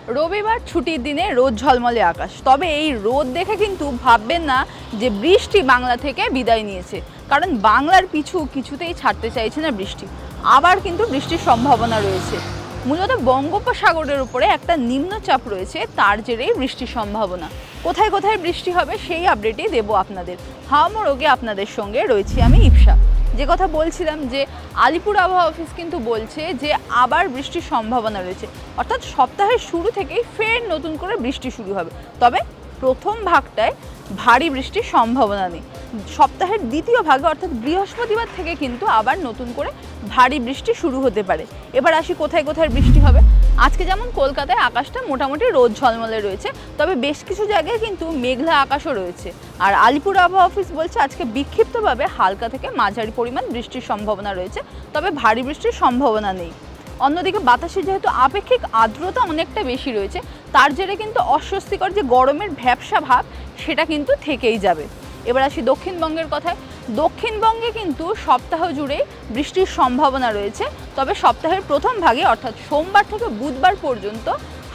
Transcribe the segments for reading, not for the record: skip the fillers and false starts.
রবিবার ছুটির দিনে রোদ ঝলমলে আকাশ, তবে এই রোদ দেখে কিন্তু ভাববেন না যে বৃষ্টি বাংলা থেকে বিদায় নিয়েছে, কারণ বাংলার পিছু কিছুতেই ছাড়তে চাইছে না বৃষ্টি। আবার কিন্তু বৃষ্টির সম্ভাবনা রয়েছে। মূলত বঙ্গোপসাগরের উপরে একটা নিম্নচাপ রয়েছে, তার জেরেই বৃষ্টির সম্ভাবনা। কোথায় কোথায় বৃষ্টি হবে সেই আপডেটই দেবো আপনাদের। হাওয়া মোড়কে আপনাদের সঙ্গে রয়েছি আমি ইপসা। যে কথা বলছিলাম যে আলিপুর আবহাওয়া অফিস কিন্তু বলছে যে আবার বৃষ্টির সম্ভাবনা রয়েছে, অর্থাৎ সপ্তাহের শুরু থেকেই ফের নতুন করে বৃষ্টি শুরু হবে। তবে প্রথম ভাগটায় ভারী বৃষ্টির সম্ভাবনা নেই। সপ্তাহের দ্বিতীয় ভাগে অর্থাৎ বৃহস্পতিবার থেকে কিন্তু আবার নতুন করে ভারী বৃষ্টি শুরু হতে পারে। এবার আসি কোথায় কোথায় বৃষ্টি হবে। আজকে যেমন কলকাতায় আকাশটা মোটামুটি রোদ ঝলমলে রয়েছে, তবে বেশ কিছু জায়গায় কিন্তু মেঘলা আকাশও রয়েছে। আর আলিপুর আবহাওয়া অফিস বলছে আজকে বিক্ষিপ্তভাবে হালকা থেকে মাঝারি পরিমাণ বৃষ্টির সম্ভাবনা রয়েছে, তবে ভারী বৃষ্টির সম্ভাবনা নেই। অন্যদিকে বাতাসে যেহেতু আপেক্ষিক আর্দ্রতা অনেকটা বেশি রয়েছে, তার জেরে কিন্তু অস্বস্তিকর যে গরমের ভ্যাপসা ভাব সেটা কিন্তু থেকেই যাবে। এবার আসি দক্ষিণবঙ্গের কথায়। দক্ষিণবঙ্গে কিন্তু সপ্তাহ জুড়ে বৃষ্টির সম্ভাবনা রয়েছে, তবে সপ্তাহের প্রথম ভাগে অর্থাৎ সোমবার থেকে বুধবার পর্যন্ত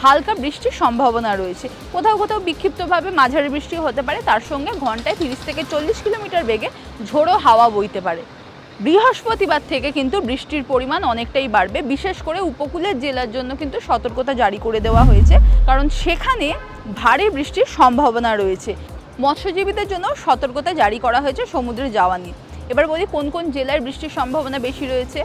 হালকা বৃষ্টির সম্ভাবনা রয়েছে। কোথাও কোথাও বিক্ষিপ্তভাবে মাঝারি বৃষ্টি হতে পারে, তার সঙ্গে ঘন্টায় 30 থেকে 40 কিলোমিটার বেগে ঝোড়ো হাওয়া বইতে পারে। বৃহস্পতিবার থেকে কিন্তু বৃষ্টির পরিমাণ অনেকটাই বাড়বে, বিশেষ করে উপকূলের জেলার জন্য কিন্তু সতর্কতা জারি করে দেওয়া হয়েছে, কারণ সেখানে ভারী বৃষ্টির সম্ভাবনা রয়েছে। মৎস্যজীবীদের জন্য সতর্কতা জারি করা হয়েছে সমুদ্রে যাওয়া নিয়ে। এবার বলি কোন কোন জেলায় বৃষ্টির সম্ভাবনা বেশি রয়েছে।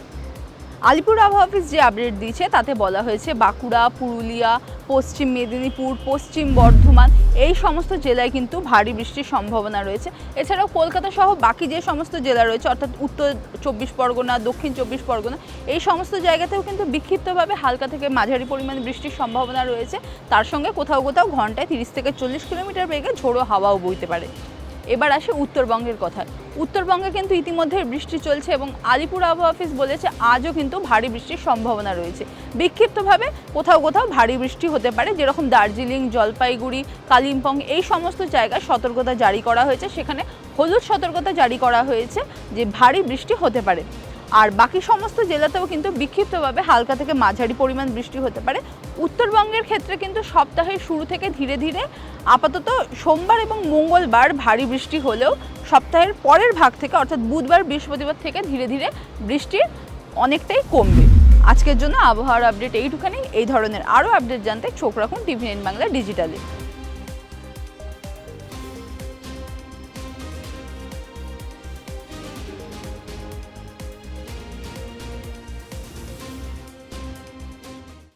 আলিপুর আবহাওয়া অফিস যে আপডেট দিয়েছে তাতে বলা হয়েছে বাঁকুড়া, পুরুলিয়া, পশ্চিম মেদিনীপুর, পশ্চিম বর্ধমান এই সমস্ত জেলায় কিন্তু ভারী বৃষ্টির সম্ভাবনা রয়েছে। এছাড়াও কলকাতা সহ বাকি যে সমস্ত জেলা রয়েছে অর্থাৎ উত্তর 24 পরগনা, দক্ষিণ 24 পরগনা এই সমস্ত জায়গাতেও কিন্তু বিক্ষিপ্তভাবে হালকা থেকে মাঝারি পরিমাণে বৃষ্টির সম্ভাবনা রয়েছে। তার সঙ্গে কোথাও কোথাও ঘন্টায় 30 থেকে 40 কিলোমিটার বেগে ঝোড়ো হাওয়াও বইতে পারে। এবার আসে উত্তরবঙ্গের কথায়। উত্তরবঙ্গে কিন্তু ইতিমধ্যে বৃষ্টি চলছে এবং আলিপুর আবহাওয়া অফিস বলেছে আজও কিন্তু ভারী বৃষ্টির সম্ভাবনা রয়েছে। বিক্ষিপ্তভাবে কোথাও কোথাও ভারী বৃষ্টি হতে পারে, যেরকম দার্জিলিং, জলপাইগুড়ি, কালিম্পং এই সমস্ত জায়গায় সতর্কতা জারি করা হয়েছে। সেখানে হলুদ সতর্কতা জারি করা হয়েছে যে ভারী বৃষ্টি হতে পারে। আর বাকি সমস্ত জেলাতেও কিন্তু বিক্ষিপ্তভাবে হালকা থেকে মাঝারি পরিমাণ বৃষ্টি হতে পারে। উত্তরবঙ্গের ক্ষেত্রে কিন্তু সপ্তাহের শুরু থেকে ধীরে ধীরে আপাতত সোমবার এবং মঙ্গলবার ভারী বৃষ্টি হলেও সপ্তাহের পরের ভাগ থেকে অর্থাৎ বুধবার, বৃহস্পতিবার থেকে ধীরে ধীরে বৃষ্টি অনেকটাই কমবে। আজকের জন্য আবহাওয়ার আপডেট এইটুখানি। এই ধরনের আরও আপডেট জানতে চোখ রাখুন TV9 বাংলা ডিজিটালে।